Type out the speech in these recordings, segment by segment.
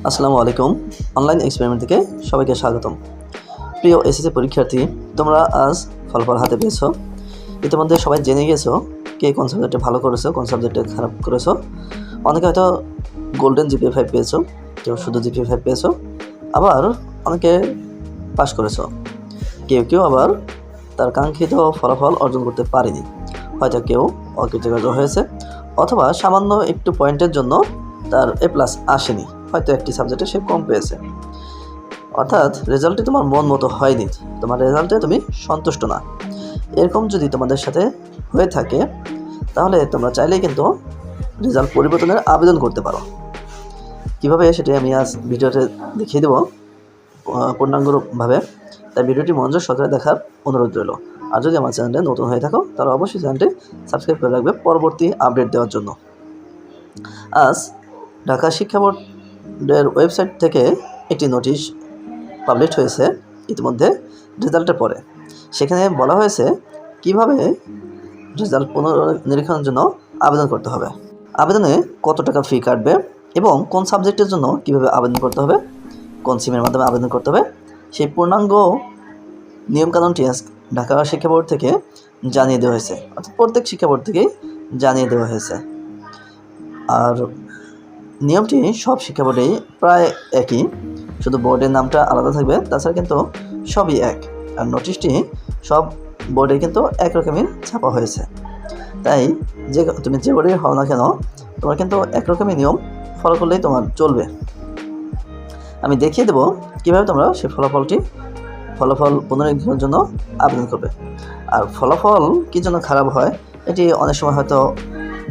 আসসালামু আলাইকুম। Online experiment থেকে সবাইকে স্বাগতম। প্রিয় এসএসসি পরীক্ষার্থী, তোমরা আজ ফলাফল হাতে পেয়েছো। ইতিমধ্যে সবাই জেনে গেছো কে কোন সাবজেক্টে ভালো করেছো, কোন সাবজেক্টে খারাপ করেছো। অনেকে হয়তো গোল্ডেন জিপিএ 5 পেয়েছো, কেউ শুধু জিপিএ 5 পেয়েছো, আবার অনেকে পাস করেছো, কেউ কেউ আবার তার কাঙ্ক্ষিত ফলাফল অর্জন করতে পারেনি। হয়তো কেউ অকৃতকার্য হয়েছে, অথবা সামান্য একটু পয়েন্টের জন্য তার A+ আসেনি, হয়তো একটি সাবজেক্টে সে কম পেয়েছে। অর্থাৎ রেজাল্টটি তোমার মন মতো হয়নি, তোমার রেজাল্টে তুমি সন্তুষ্ট না। এরকম যদি তোমাদের সাথে হয়ে থাকে তাহলে তোমরা চাইলেই কিন্তু রেজাল্ট পরিবর্তনের আবেদন করতে পারো। কীভাবে সেটি আমি আজ ভিডিওতে দেখিয়ে দেবো পূর্ণাঙ্গভাবে, তাই ভিডিওটি মনোযোগ সহকারে দেখার অনুরোধ রইল। আর যদি আমার চ্যানেলে নতুন হয়ে থাকো তাহলে অবশ্যই চ্যানেলটি সাবস্ক্রাইব করে রাখবে পরবর্তী আপডেট দেওয়ার জন্য। আজ ঢাকা শিক্ষা বোর্ডের ওয়েবসাইট থেকে একটি নোটিশ পাবলিশ হয়েছে ইতিমধ্যে রেজাল্টের পরে। সেখানে বলা হয়েছে কিভাবে রেজাল্ট পুনর্নিরীক্ষণের জন্য আবেদন করতে হবে, আবেদনে কত টাকা ফি কাটবে এবং কোন সাবজেক্টের জন্য কিভাবে আবেদন করতে হবে, কোন সিমের মাধ্যমে আবেদন করতে হবে, সেই পূর্ণাঙ্গ নিয়মকানুনটি ঢাকা শিক্ষা বোর্ড থেকে জানিয়ে দেওয়া হয়েছে, অর্থাৎ প্রত্যেক শিক্ষা বোর্ড থেকেই জানিয়ে দেওয়া হয়েছে। আর নিয়মটি সব শিক্ষা বোর্ডেই প্রায় একই, শুধু বোর্ডের নামটা আলাদা থাকবে, তাছাড়া কিন্তু সবই এক। আর নোটিশটি সব বোর্ডে কিন্তু একরকমই ছাপা হয়েছে, তাই তুমি যে বোর্ডে হও না কেন তোমার কিন্তু একরকমই নিয়ম ফলো করলেই তোমার চলবে। আমি দেখিয়ে দেবো কীভাবে তোমরা সেই ফলাফল পুনরীক্ষণের জন্য আবেদন করবে। আর ফলাফল কী জন্য খারাপ হয়, এটি অনেক সময় হয়তো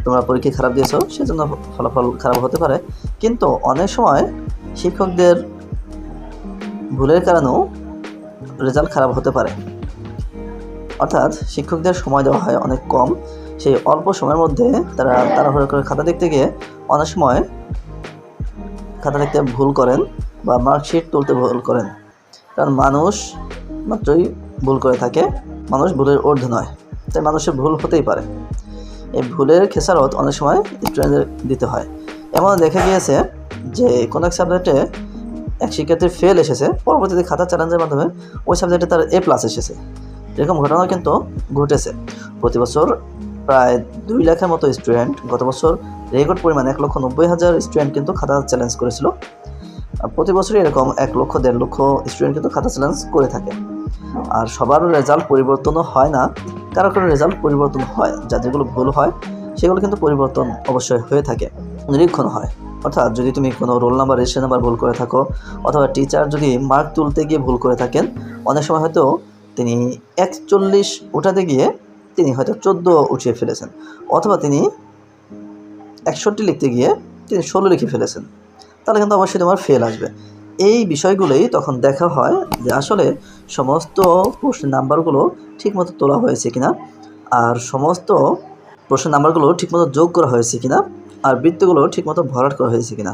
তোমরা পরীক্ষা খারাপ দিয়েছো সেজন্য ফলাফল খারাপ হতে পারে, কিন্তু অনেক সময় শিক্ষকদের ভুলের কারণেও রেজাল্ট খারাপ হতে পারে। অর্থাৎ শিক্ষকদের সময় দেওয়া হয় অনেক কম, সেই অল্প সময়ের মধ্যে তারা তাড়াহুড়ো করে খাতা দেখতে গিয়ে অনেক সময় খাতা দেখতে ভুল করেন বা মার্কশিট তুলতে ভুল করেন। কারণ মানুষ মাত্রই ভুল করে থাকে, মানুষ ভুলের ঊর্ধ্বে নয়, তাই মানুষের ভুল হতেই পারে। এই ভুলের খেসারত অনেক সময় স্টুডেন্টদের দিতে হয়। এমন দেখা গিয়েছে যে কোনো এক সাবজেক্টে এক শিক্ষার্থীর ফেল এসেছে, পরবর্তীতে খাতা চ্যালেঞ্জের মাধ্যমে ওই সাবজেক্টে তার A+ এসেছে। এরকম ঘটনাও কিন্তু ঘটেছে। প্রতি বছর প্রায় 2 লাখের মতো স্টুডেন্ট, গত বছর রেকর্ড পরিমাণ 1,90,000 স্টুডেন্ট কিন্তু খাতা চ্যালেঞ্জ করেছিল। প্রতি বছরই এরকম 1 লক্ষ 1.5 লক্ষ স্টুডেন্ট কিন্তু খাতা চ্যালেঞ্জ করে থাকে। আর সবার রেজাল্ট পরিবর্তনও হয় না, কারো কারো রেজাল্ট পরিবর্তন হয়, যেগুলো ভুল হয় সেগুলো কিন্তু পরিবর্তন অবশ্যই হয়ে থাকে, নিরীক্ষণ হয়। অর্থাৎ যদি তুমি কোনো রোল নাম্বার, রেজিস্ট্রেশন নাম্বার ভুল করে থাকো, অথবা টিচার যদি মার্ক তুলতে গিয়ে ভুল করে থাকেন, অনেক সময় হয়তো তিনি 41 উঠাতে গিয়ে তিনি হয়তো 14 উঠিয়ে ফেলেছেন, অথবা তিনি 61 লিখতে গিয়ে তিনি 16 লিখে ফেলেছেন, তাহলে কিন্তু অবশ্যই তোমার ফেল আসবে। এই বিষয়গুলোই তখন দেখা হয় যে আসলে সমস্ত প্রশ্নের নাম্বারগুলো ঠিকমতো তোলা হয়েছে কিনা, আর সমস্ত প্রশ্নের নাম্বারগুলো ঠিকমতো যোগ করা হয়েছে কিনা, আর বৃত্তগুলো ঠিকমতো ভরাট করা হয়েছে কিনা,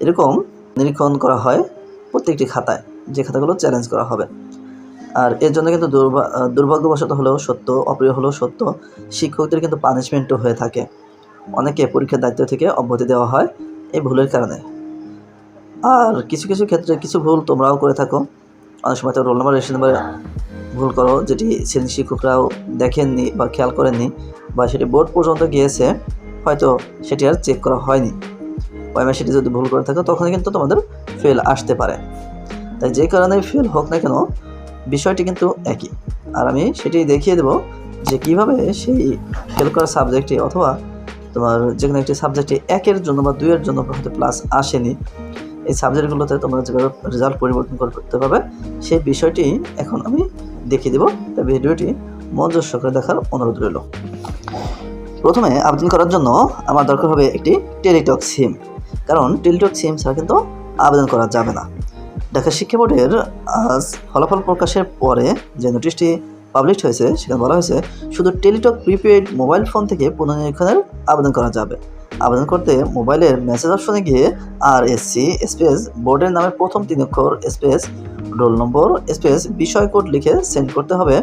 এরকম নিরীক্ষণ করা হয় প্রত্যেকটি খাতায়, যে খাতাগুলো চ্যালেঞ্জ করা হবে। আর এর জন্য কিন্তু দুর্ভাগ্যবশত হলেও সত্য, অপ্রিয় হলেও সত্য, শিক্ষকদের কিন্তু পানিশমেন্টও হয়ে থাকে। অনেকে পরীক্ষার দায়িত্ব থেকে অব্যাহতি দেওয়া হয় এই ভুলের কারণে। আর কিছু কিছু ক্ষেত্রে কিছু ভুল তোমরাও করে থাকো, অনেক সময় তো রোল নাম্বার, রেজিস্ট্রেশন নাম্বার ভুল করো, যেটি শ্রেণী শিক্ষকরাও দেখেননি বা খেয়াল করেননি, বা সেটি বোর্ড পর্যন্ত গিয়েছে, হয়তো সেটি আর চেক করা হয়নি। ওয়াইমে সেটি যদি ভুল করে থাকো তখন কিন্তু তোমাদের ফেল আসতে পারে। তাই যে কারণে ফেল হোক না কেন বিষয়টি কিন্তু একই। আর আমি সেটি দেখিয়ে দেবো যে কীভাবে সেই ফেল করা সাবজেক্টে, অথবা তোমার যে কোনো একটি সাবজেক্টে 1-এর জন্য বা 2-এর জন্য হয়তো প্লাস আসেনি, এই সাবজেক্টগুলোতে তোমরা যেভাবে রেজাল্ট পরিবর্তন করতে পারবে সেই বিষয়টি এখন আমি দেখিয়ে দেবো। তাই ভিডিওটি মনোযোগ সহকারে দেখার অনুরোধ রইল। প্রথমে আবেদন করার জন্য আমার দরকার হবে একটি টেলিটক সিম, কারণ টেলিটক সিম ছাড়া কিন্তু আবেদন করা যাবে না। ঢাকা শিক্ষা বোর্ডের আজ ফলাফল প্রকাশের পরে যে নোটিশটি পাবলিশ হয়েছে সেখানে বলা হয়েছে শুধু টেলিটক প্রিপেড মোবাইল ফোন থেকে পুনর্নিরীক্ষণের আবেদন করা যাবে। আবেদন করতে মোবাইলের মেসেজ অপশনে গিয়ে RSC স্পেস বোর্ডের নামের প্রথম 3 অক্ষর স্পেস রোল নম্বর স্পেস বিষয় কোড লিখে সেন্ড করতে হবে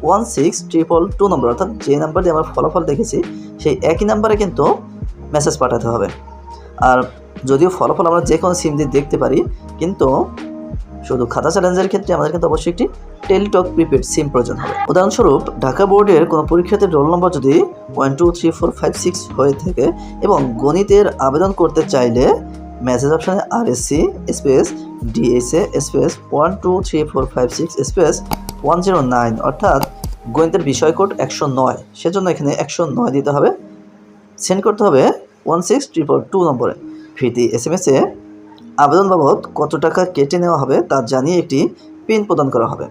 16222 নম্বর, অর্থাৎ যে নাম্বার দিয়ে আমরা ফলাফল দেখেছি সেই একই নাম্বারে কিন্তু মেসেজ পাঠাতে হবে। আর যদিও ফলাফল আমরা যে কোনো সিম দিয়ে দেখতে পারি, কিন্তু শুধু খাতা চ্যালেঞ্জের ক্ষেত্রে আমাদের কিন্তু অবশ্যই একটি টেলিটক প্রিপেড সিম প্রয়োজন হবে। উদাহরণস্বরূপ ঢাকা বোর্ডের কোনো পরীক্ষার্থীর রোল নম্বর যদি 1 2 3 4 5 6 হয়ে থাকে এবং গণিতের আবেদন করতে চাইলে মেসেজ অপশানে RSC space DSA space 1 2 3 4 5 6 space 109 অর্থাৎ গণিতের বিষয় কোড 109, সেজন্য এখানে 109 দিতে হবে। সেন্ড করতে হবে 16242 নম্বরে। ফিরতি SMS-এ আবেদন বাবদ কত টাকা কেটে নেওয়া হবে তা জানিয়ে একটি পিন প্রদান করা হবে।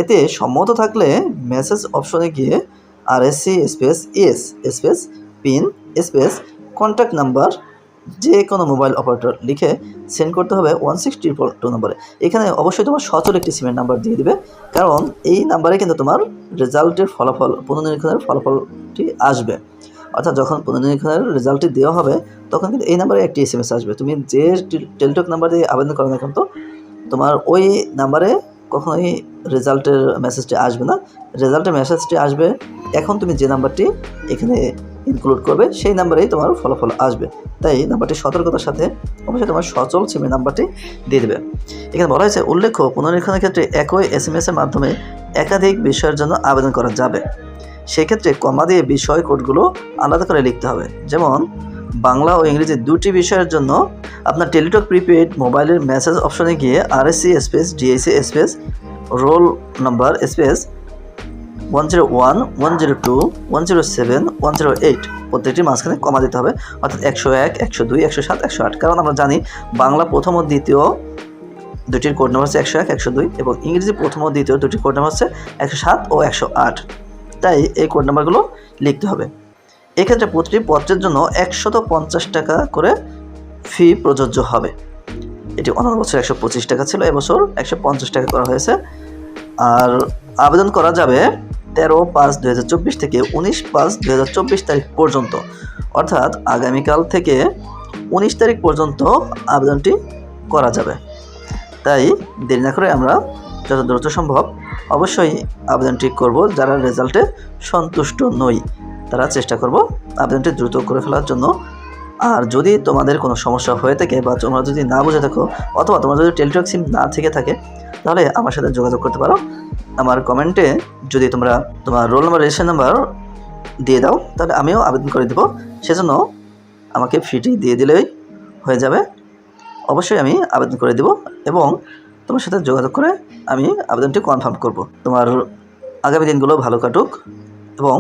এতে সম্মত থাকলে মেসেজ অপশনে গিয়ে RSC space yes space pin space contact number যে কোনো মোবাইল অপারেটর লিখে সেন্ড করতে হবে 16242 নম্বরে। এখানে অবশ্যই তোমার সচল একটি সিমের নাম্বার দিয়ে দিবে, কারণ এই নাম্বারে কিন্তু তোমার রেজাল্টের ফলাফল পুনর্নিরীক্ষণের ফলাফলটি আসবে। অর্থাৎ যখন পুনর্নিরীক্ষণের রেজাল্টটি দেওয়া হবে তখন কিন্তু এই নাম্বারে একটি SMS আসবে। তুমি যে টেলিটক নাম্বার দিয়ে আবেদন করো না কিন্তু তোমার ওই নাম্বারে কখনোই রেজাল্টের মেসেজটি আসবে না। রেজাল্টের মেসেজটি আসবে এখন তুমি যে নাম্বারটি এখানে ইনক্লুড করবে সেই নাম্বারেই তোমার ফলাফল আসবে। তাই নাম্বারটি সতর্কতার সাথে অবশ্যই তোমার সচল সিমের নাম্বারটি দিয়ে দেবে। এখানে বলা হয়েছে, উল্লেখ্য পুনর্নিরীক্ষণের ক্ষেত্রে একই SMS-এর মাধ্যমে একাধিক বিষয়ের জন্য আবেদন করা যাবে। সেক্ষেত্রে কমা দিয়ে বিষয় কোডগুলো আলাদা করে লিখতে হবে। যেমন বাংলা ও ইংরেজি দুটি বিষয়ের জন্য আপনার টেলিটক প্রিপেড মোবাইলের মেসেজ অপশনে গিয়ে RSC space DSA space roll number space 101 102 107 108 প্রত্যেকটির মাঝখানে কমা দিতে হবে, অর্থাৎ 101 102 107 108। কারণ আমরা জানি বাংলা প্রথম ও দ্বিতীয় দুটির কোড নাম্বার হচ্ছে 101 102 এবং ইংরেজি প্রথম ও দ্বিতীয় দুটির কোড নাম্বার হচ্ছে 107 ও 108। তাই এই কোড নাম্বারগুলো লিখতে হবে। এক্ষেত্রে প্রতিটি পত্রের জন্য 150 টাকা করে ফি প্রযোজ্য হবে। এটি অন্য বছর 125 টাকা ছিল, এবছর 150 টাকা করা হয়েছে। আর আবেদন করা যাবে 13/5/2024 থেকে 19/5/2024 তারিখ পর্যন্ত, অর্থাৎ আগামীকাল থেকে 19 তারিখ পর্যন্ত আবেদনটি করা যাবে। তাই দেরি না করে আমরা যত দ্রুত সম্ভব অবশ্যই আবেদনটি করব। যারা রেজাল্টে সন্তুষ্ট নই তারা চেষ্টা করব আবেদনটি দ্রুত করে ফেলার জন্য। আর যদি তোমাদের কোনো সমস্যা হয়ে থাকে বা তোমরা যদি না বুঝে থাকো অথবা তোমার যদি টেলিটক সিম না থেকে থাকে তাহলে আমার সাথে যোগাযোগ করতে পারো। আমার কমেন্টে যদি তোমরা তোমার রোল নাম্বার রেজিস্ট্রেশন নাম্বার দিয়ে দাও তাহলে আমিও আবেদন করে দেবো। সেজন্য আমাকে ফিটি দিয়ে দিলেই হয়ে যাবে। অবশ্যই আমি আবেদন করে দেব এবং তোমার সাথে যোগাযোগ করে আমি আবেদনটি কনফার্ম করব। তোমার আগামী দিনগুলো ভালো কাটুক এবং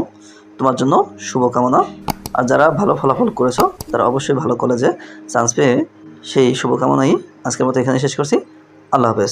তোমার জন্য শুভকামনা। আর যারা ভালো ফলাফল করেছো তারা অবশ্যই ভালো কলেজে চান্স পেয়ে সেই শুভকামনাই আজকের মতো এখানে শেষ করছি। আল্লাহ হাফেজ।